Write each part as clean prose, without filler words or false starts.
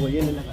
वो ये नहीं लगा।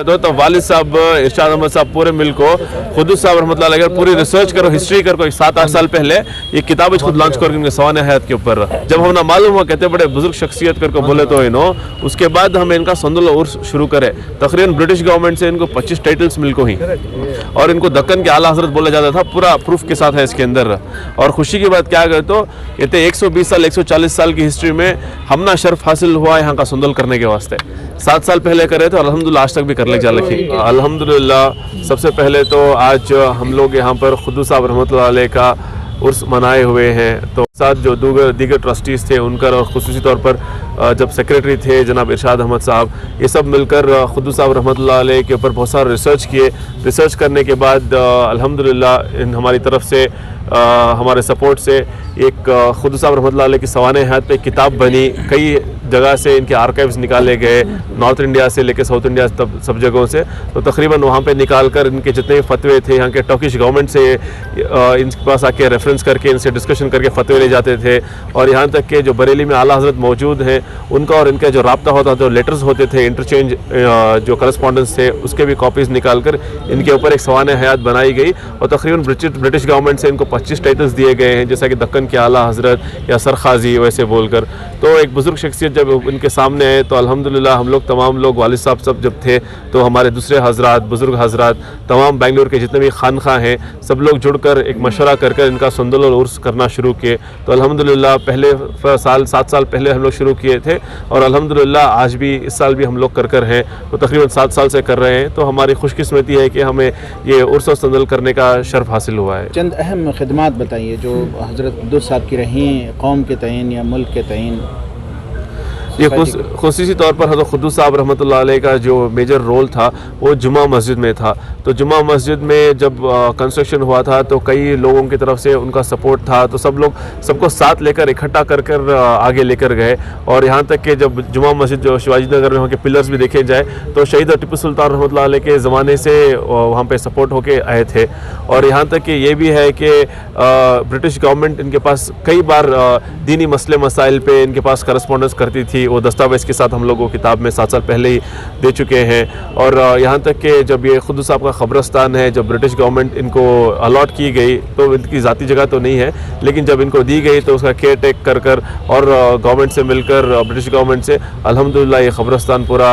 दो तो वालिद साहब इरशाद अहमद साहब पूरे मिल को खुद साहब रहमतुल्लाह अलैह पूरी रिसर्च करो हिस्ट्री करो 7-8 साल पहले ये किताब खुद लॉन्च करो इनके सवाने हयात के ऊपर जब हम ना मालूम हुआ कहते बड़े बुजुर्ग शख्सियत करके बोले तो इनो उसके बाद हम इनका संदुल उर्स शुरू करे तकरीबन ब्रिटिश गवर्नमेंट से इनको 25 टाइटल्स मिल को ही और इनको दक्कन के आला हजरत बोला जाता था पूरा प्रूफ के साथ है इसके अंदर। और खुशी की बात क्या गए तो कहते 120 साल 140 साल की हिस्ट्री में हम ना शर्फ हासिल हुआ यहाँ का संदुल करने के वास्ते 7 साल पहले करे थे अल्हम्दुलिल्लाह आज तक भी कर ले जा रखी अल्हम्दुलिल्लाह। सबसे पहले तो आज हम लोग यहाँ पर खुद साहब रहमतुल्लाह अलैह का उर्स मनाए हुए हैं तो साथ जो दीगर ट्रस्टीज़ थे उनका और ख़ुसूसी तौर पर जब सेक्रेटरी थे जनाब इरशाद अहमद साहब ये सब मिलकर खुद साहब रहमतुल्लाह अलैह के ऊपर बहुत सारा रिसर्च किए। रिसर्च करने के बाद अल्हम्दुलिल्लाह इन हमारी तरफ से हमारे सपोर्ट से एक खुद साहब रहमतुल्लाह अलैह की सवाने हयात पे किताब बनी। कई जगह से इनके आर्काइव्स निकाले गए नॉर्थ इंडिया से लेकर साउथ इंडिया सब जगहों से तो तकरीबन वहाँ पे निकाल कर इनके जितने फतवे थे यहाँ के टर्किश गवर्नमेंट से इनके पास आके रेफरेंस करके इनसे डिस्कशन करके फतवे ले जाते थे और यहाँ तक कि जो बरेली में आला हजरत मौजूद हैं उनका और इनका जो रब्ता होता जो लेटर्स होते थे इंटरचेंज जो करस्पॉन्डेंस थे उसके भी कॉपीज़ निकाल कर इनके ऊपर एक सवाने हयात बनाई गई और तकरीबन ब्रिटिश गवर्नमेंट से इनको 25 टाइटल्स दिए गए हैं जैसा कि दक्कन के आला हजरत या सरखाजी वैसे बोलकर। तो एक बुजुर्ग शख्सियत जब इनके सामने आए तो अल्हम्दुलिल्लाह हम लोग तमाम लोग वालिद साहब सब जब थे तो हमारे दूसरे हजरात बुजुर्ग हजरात तमाम बेंगलुरु के जितने भी खानखा हैं सब लोग जुड़कर एक मशवरा कर इनका संदुल और उर्स करना शुरू किए। तो अल्हम्दुलिल्लाह पहले 7 साल पहले हम लोग शुरू किए थे और अल्हम्दुलिल्लाह आज भी इस साल भी हम लोग कर हैं तो तकरीबन 7 साल से कर रहे हैं। तो हमारी खुशकिस्मती है कि हमें ये उर्स और संदुल करने का शर्फ हासिल हुआ है। चंद अहम खिदमात बताइए जो हज़रत कुद्दुस साहब की रही कौम के तयन या मुल्क के तयन। ये खुसूसी तौर पर हज़रत कुद्दुस साहब रहमतुल्लाह अलैह का जो मेजर रोल था वो जुमा मस्जिद में था। तो जुमा मस्जिद में जब कंस्ट्रक्शन हुआ था तो कई लोगों की तरफ से उनका सपोर्ट था तो सबको साथ लेकर इकट्ठा कर आगे लेकर गए और यहाँ तक कि जब जुमा मस्जिद जो शिवाजी नगर में वहाँ के पिलर्स भी देखे जाए तो शहीद टिप्पू सुल्तान रहमतुल्लाह अलैह के ज़माने से वहाँ पे सपोर्ट होके आए थे। और यहाँ तक कि ये भी है कि ब्रिटिश गवर्नमेंट इनके पास कई बार दीनी मसले मसाइल पे इनके पास करस्पॉन्डेंस करती थी वो दस्तावेज़ के साथ हम लोग वो किताब में 7 साल पहले ही दे चुके हैं। और यहाँ तक कि जब ये खुद साहब का क़ब्रिस्तान है जब ब्रिटिश गवर्नमेंट इनको अलॉट की गई तो इनकी ज़ाती जगह तो नहीं है लेकिन जब इनको दी गई तो उसका केयर टेक कर और गवर्नमेंट से मिलकर ब्रिटिश गवर्नमेंट से अल्हम्दुलिल्लाह ये क़ब्रिस्तान पूरा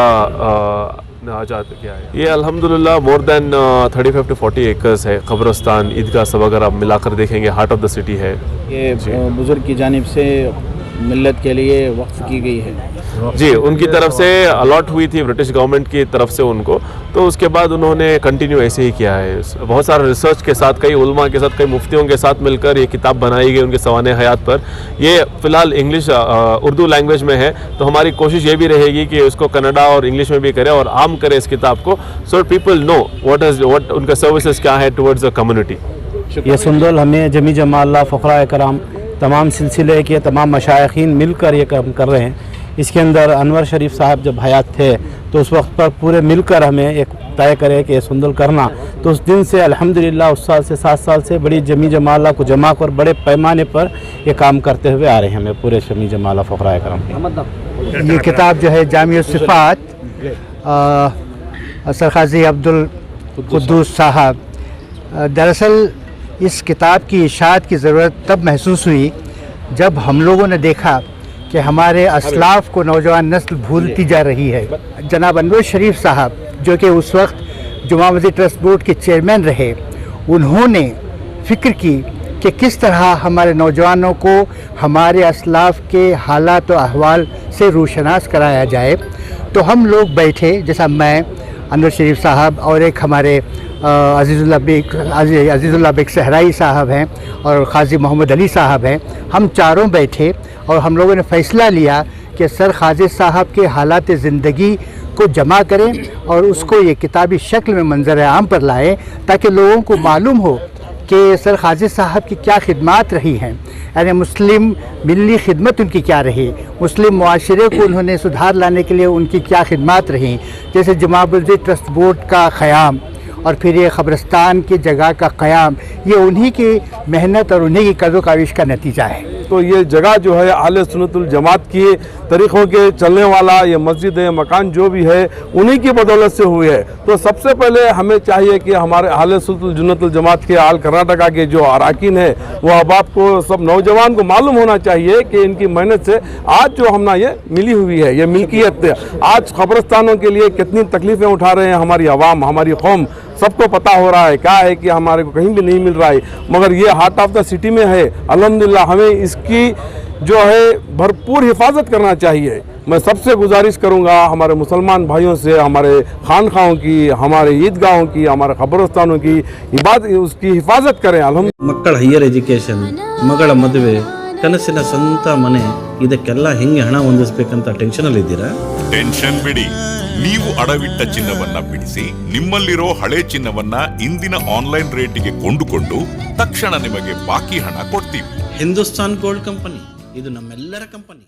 आज़ाद किया है। ये अल्हम्दुलिल्लाह मोर देन 35 to 40 एकर्स है क़ब्रिस्तान ईदगाह सब अगर आप मिलाकर देखेंगे हार्ट ऑफ द सिटी है। ये बुज़ुर्ग की जानिब से मिल्लत के लिए वक्फ की गई है। जी, उनकी तरफ से अलॉट हुई थी ब्रिटिश गवर्नमेंट की तरफ से उनको, तो उसके बाद उन्होंने कंटिन्यू ऐसे ही किया है। बहुत सारे रिसर्च के साथ, कई उलमा के साथ, कई मुफ्तियों के साथ मिलकर ये किताब बनाई गई उनके सवाने हयात पर। ये फ़िलहाल इंग्लिश उर्दू लैंग्वेज में है, तो हमारी कोशिश ये भी रहेगी कि उसको कन्नड़ा और इंग्लिश में भी करें और आम करें इस किताब को, सो पीपल नो व्हाट उनका सर्विसेज क्या है टुवर्ड्स द कम्युनिटी। ये सुंदल हमें जमी जमाला फ़क़रा कराम तमाम सिलसिले के तमाम मशाइखीन मिलकर ये काम कर रहे हैं। इसके अंदर अनवर शरीफ साहब जब हयात थे तो उस वक्त पर पूरे मिलकर हमें एक तय करे कि ये सुंदल करना, तो उस दिन से अल्हम्दुलिल्लाह उस साल से 7 साल से बड़ी जमी जमाला को जमा कर बड़े पैमाने पर ये काम करते हुए आ रहे हैं हमें पूरे जमी जमाला फ़क़रा कराम। ये किताब जो है जामिया सिफ़ात सरखाजी अब्दुल कुद्दूस साहब, दरअसल इस किताब की इशाअत की ज़रूरत तब महसूस हुई जब हम लोगों ने देखा कि हमारे असलाफ़ को नौजवान नस्ल भूलती जा रही है। जनाब अनवर शरीफ साहब जो कि उस वक्त जुमा मस्जिद ट्रस्ट बोर्ड के चेयरमैन रहे, उन्होंने फ़िक्र की कि किस तरह हमारे नौजवानों को हमारे असलाफ़ के हालात व अहवाल से रूशनास कराया जाए। तो हम लोग बैठे, जैसा मैं, अनवर शरीफ साहब और एक हमारे अज़ीज़ुल्लाह बेग सहराई साहब हैं और ख़ाज़ी मोहम्मद अली साहब हैं, हम चारों बैठे और हम लोगों ने फ़ैसला लिया कि सर ख़ाज़ी साहब के हालात ज़िंदगी को जमा करें और उसको ये किताबी शक्ल में मंज़र आम पर लाएं, ताकि लोगों को मालूम हो कि सर ख़ाज़ी साहब की क्या खिदमात रही हैं, यानी मुस्लिम मिली खिदमत उनकी क्या रही, मुस्लिम मुआशरे को उन्होंने सुधार लाने के लिए उनकी क्या खिदमात रही। जैसे जुमा मस्जिद ट्रस्ट बोर्ड का क़याम और फिर ये क़ब्रिस्तान की जगह का क़याम, ये उन्हीं की मेहनत और उन्हीं की कदो काविश का नतीजा है। तो ये जगह जो है अहले सुन्नतुल जमात के तरीक़ों के चलने वाला ये मस्जिद है, मकान जो भी है उन्हीं की बदौलत से हुई है। तो सबसे पहले हमें चाहिए कि हमारे अहले सुन्नतुल जमात के आल कर्नाटका के जो अरकान है वो अहबाब को, सब नौजवान को मालूम होना चाहिए कि इनकी मेहनत से आज जो हमना ये मिली हुई है, ये मिल्कियत आज कब्रिस्तानों के लिए कितनी तकलीफ़ें उठा रहे हैं हमारी आवाम, हमारी कौम, सबको पता हो रहा है क्या है कि हमारे को कहीं भी नहीं मिल रहा है, मगर ये हार्ट ऑफ द सिटी में है। अल्हम्दुलिल्लाह हमें इसकी जो है भरपूर हिफाजत करना चाहिए। मैं सबसे गुजारिश करूंगा हमारे मुसलमान भाइयों से, हमारे खानखाओं की, हमारे ईदगाहों की, हमारे कब्रिस्तानों की उसकी हिफाजत करें। ಮಕ್ಕಳ ಹೈಯರ್ ಎಜುಕೇಷನ್, ಮಗಳ ಮದುವೆ, ಕನಸಿನ ಸ್ವಂತ ಮನೆ, ಇದಕ್ಕೆಲ್ಲ ಹೆಂಗೆ ಹಣ ಹೊಂದಿಸಬೇಕಂತ ಟೆನ್ಷನಲ್ಲಿ ಇದ್ದೀರಾ? ಟೆನ್ಷನ್ ಬಿಡಿ, ನೀವು ಅಡವಿಟ್ಟ ಚಿನ್ನವನ್ನ ಬಿಡಿಸಿ ನಿಮ್ಮಲ್ಲಿರೋ ಹಳೆ ಚಿನ್ನವನ್ನ ಇಂದಿನ ಆನ್ಲೈನ್ ರೇಟಿಗೆ ಕೊಂಡುಕೊಂಡು ತಕ್ಷಣ ನಿಮಗೆ ಬಾಕಿ ಹಣ ಕೊಡ್ತೀವಿ. ಹಿಂದೂಸ್ತಾನ್ ಗೋಲ್ಡ್ ಕಂಪನಿ, ಇದು ನಮ್ಮೆಲ್ಲರ ಕಂಪನಿ.